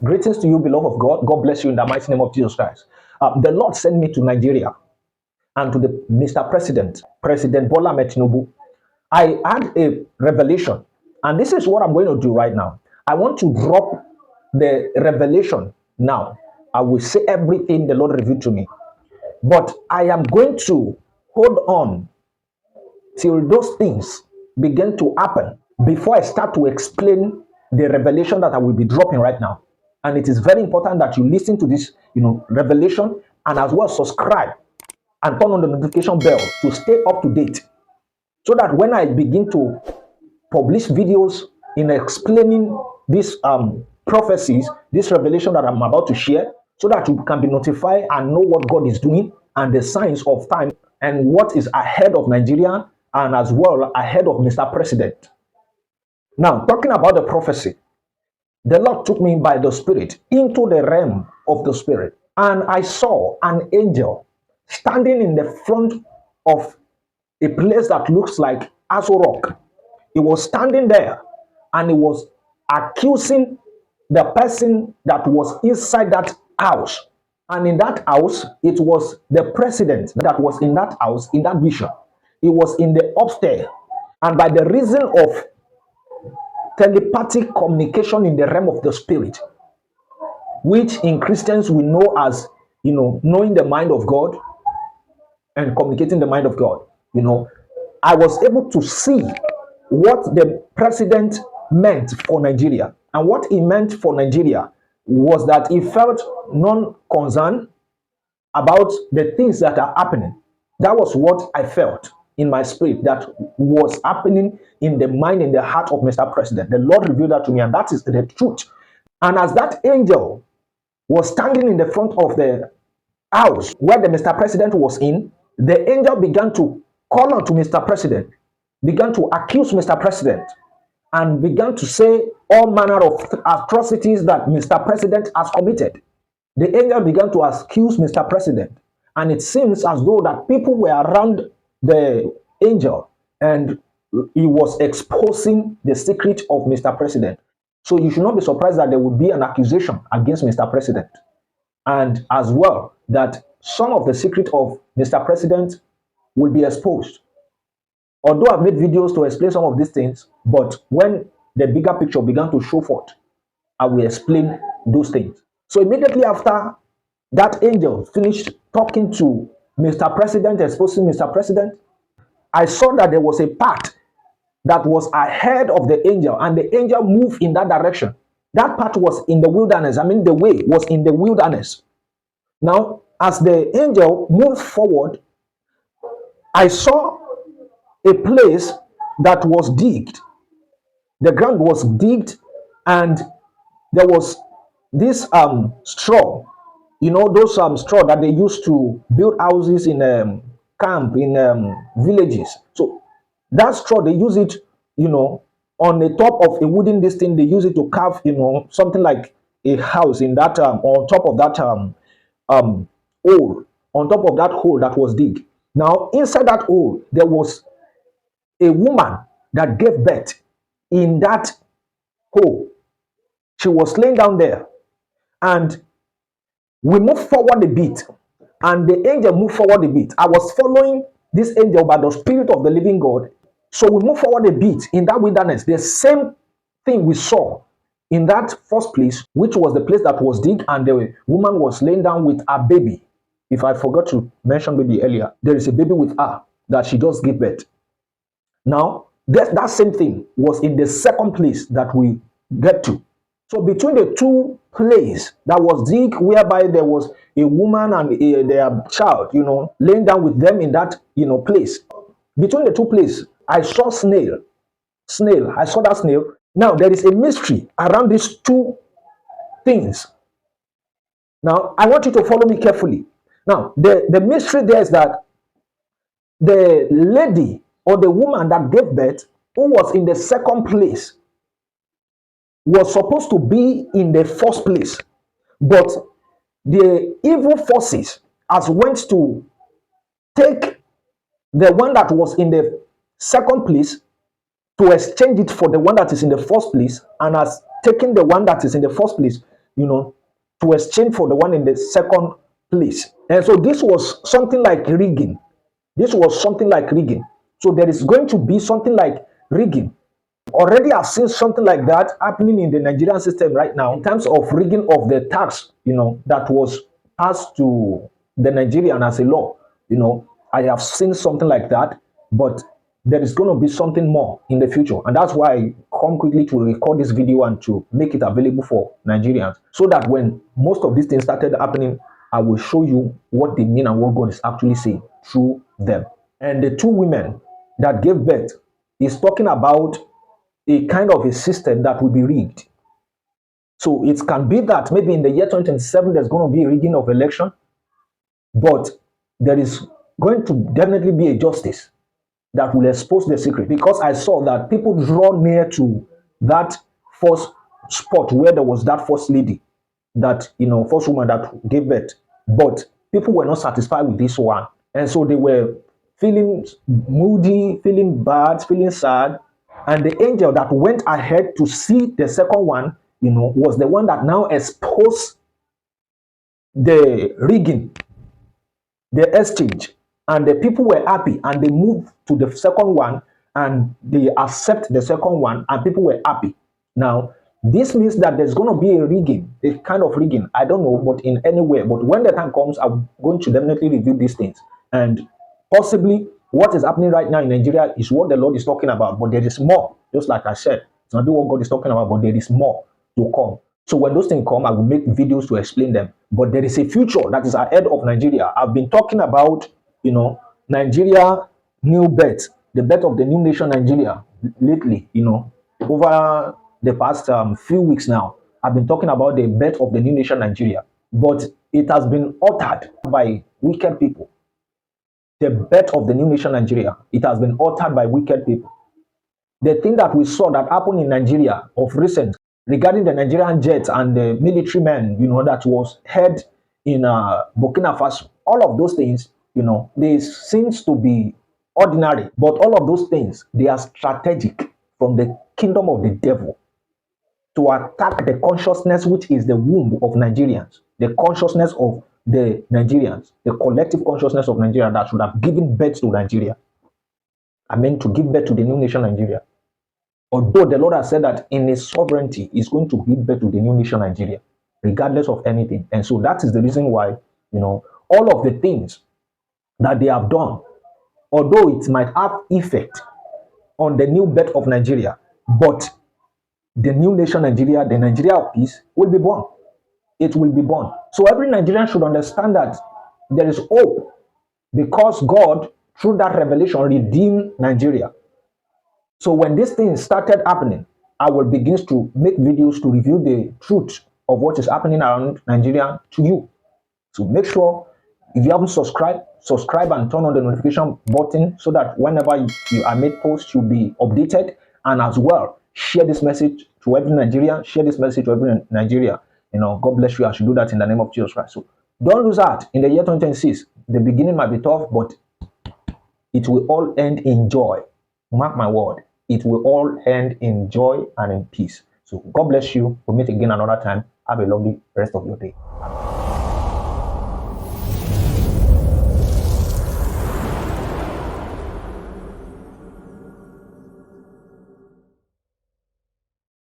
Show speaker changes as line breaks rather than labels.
Greetings to you, beloved of God. God bless you in the mighty name of Jesus Christ. The Lord sent me to Nigeria and to the Mr. President, President Bola Ahmed Tinubu. I had a revelation, and this is what I'm going to do right now. I want to drop the revelation now. I will say everything the Lord revealed to me, but I am going to hold on till those things begin to happen before I start to explain the revelation that I will be dropping right now. And it is very important that you listen to this, revelation, and as well subscribe and turn on the notification bell to stay up to date, so that when I begin to publish videos in explaining these prophecies, this revelation that I'm about to share, so that you can be notified and know what God is doing and the signs of time and what is ahead of Nigeria and as well ahead of Mr. President. Now, talking about the prophecy, the Lord took me by the Spirit into the realm of the Spirit, and I saw an angel standing in the front of a place that looks like Aso Rock. He was standing there and he was accusing the person that was inside that house. And in that house, it was the president that was in that house, in that vision. He was in the upstairs. And by the reason of telepathic communication in the realm of the spirit, which in Christians we know as, knowing the mind of God and communicating the mind of God, I was able to see what the president meant for Nigeria. And what he meant for Nigeria was that he felt non-concern about the things that are happening. That was what I felt in my spirit that was happening in the mind, in the heart of Mr. President. The Lord revealed that to me, and that is the truth. And as that angel was standing in the front of the house where the Mr. President was in, the angel began to call on to Mr. President, began to accuse Mr. President, and began to say all manner of atrocities that Mr. President has committed. The angel began to accuse Mr. President, and it seems as though that people were around the angel, and he was exposing the secret of Mr. President. So you should not be surprised that there will be an accusation against Mr. President, and as well that some of the secret of Mr. President will be exposed. Although I've made videos to explain some of these things, but when the bigger picture began to show forth, I will explain those things. So immediately after that angel finished talking to Mr. President, exposing Mr. President, I saw that there was a path that was ahead of the angel, and the angel moved in that direction. That path was in the wilderness. The way was in the wilderness. Now, as the angel moved forward, I saw a place that was digged. The ground was digged, and there was this straw, those straw that they used to build houses in camp in villages. So that straw, they use it, on the top of a wooden this thing, they use it to carve, something like a house in that on top of that hole, on top of that hole that was digged. Now inside that hole there was a woman that gave birth in that hole. She was laying down there, and we moved forward a bit, and the angel moved forward a bit. I was following this angel by the Spirit of the living God. So we moved forward a bit in that wilderness. The same thing we saw in that first place, which was the place that was digged, and the woman was laying down with a baby. If I forgot to mention baby earlier, there is a baby with her that she just gave birth. Now, that same thing was in the second place that we get to. So between the two places that was digged, whereby there was a woman and their child, laying down with them in that, place. Between the two places, I saw snail. I saw that snail. Now, there is a mystery around these two things. Now, I want you to follow me carefully. Now, the mystery there is that the lady or the woman that gave birth, who was in the second place, was supposed to be in the first place, but the evil forces has went to take the one that was in the second place to exchange it for the one that is in the first place, and has taken the one that is in the first place to exchange for the one in the second place. And so this was something like rigging. This was something like rigging. So there is going to be something like rigging. Already I've seen something like that happening in the Nigerian system right now in terms of rigging of the tax, that was passed to the Nigerian as a law. I have seen something like that, but there is going to be something more in the future. And that's why I come quickly to record this video and to make it available for Nigerians, so that when most of these things started happening, I will show you what they mean and what God is actually saying through them. And the two women that gave birth is talking about a kind of a system that will be rigged. So it can be that maybe in the year 2027 there's going to be a rigging of election, but there is going to definitely be a justice that will expose the secret, because I saw that people draw near to that first spot where there was that first lady, that first woman that gave birth, but people were not satisfied with this one, and so they were feeling moody, feeling bad, feeling sad. And the angel that went ahead to see the second one, was the one that now exposed the rigging, the exchange, and the people were happy and they moved to the second one and they accept the second one and people were happy. Now, this means that there's going to be a rigging, a kind of rigging. I don't know, but in any way. But when the time comes, I'm going to definitely review these things. And possibly what is happening right now in Nigeria is what the Lord is talking about. But there is more. Just like I said, it's not what God is talking about, but there is more to come. So when those things come, I will make videos to explain them. But there is a future that is ahead of Nigeria. I've been talking about, Nigeria new birth, the birth of the new nation Nigeria lately, over the past few weeks now. I've been talking about the birth of the new nation Nigeria. But it has been altered by wicked people. The birth of the new nation Nigeria, it has been altered by wicked people. The thing that we saw that happened in Nigeria of recent regarding the Nigerian jets and the military men, that was held in Burkina Faso, all of those things, they seems to be ordinary, but all of those things, they are strategic from the kingdom of the devil to attack the consciousness, which is the womb of Nigerians, the consciousness of the Nigerians, the collective consciousness of Nigeria that should have given birth to Nigeria. I mean, to give birth to the new nation Nigeria. Although the Lord has said that in His sovereignty, He's going to give birth to the new nation Nigeria, regardless of anything. And so that is the reason why, all of the things that they have done, although it might have effect on the new birth of Nigeria, but the new nation Nigeria, the Nigeria of peace, will be born. It will be born. So every Nigerian should understand that there is hope, because God, through that revelation, redeemed Nigeria. So when these things started happening, I will begin to make videos to reveal the truth of what is happening around Nigeria to you. So make sure, if you haven't subscribed, subscribe and turn on the notification button so that whenever you are made posts, you'll be updated. And as well, share this message to every Nigerian, share this message to every Nigeria. God bless you as you do that in the name of Jesus Christ. So don't lose heart. In the year 2026, the beginning might be tough, but it will all end in joy. Mark my word. It will all end in joy and in peace. So God bless you. We'll meet again another time. Have a lovely rest of your day.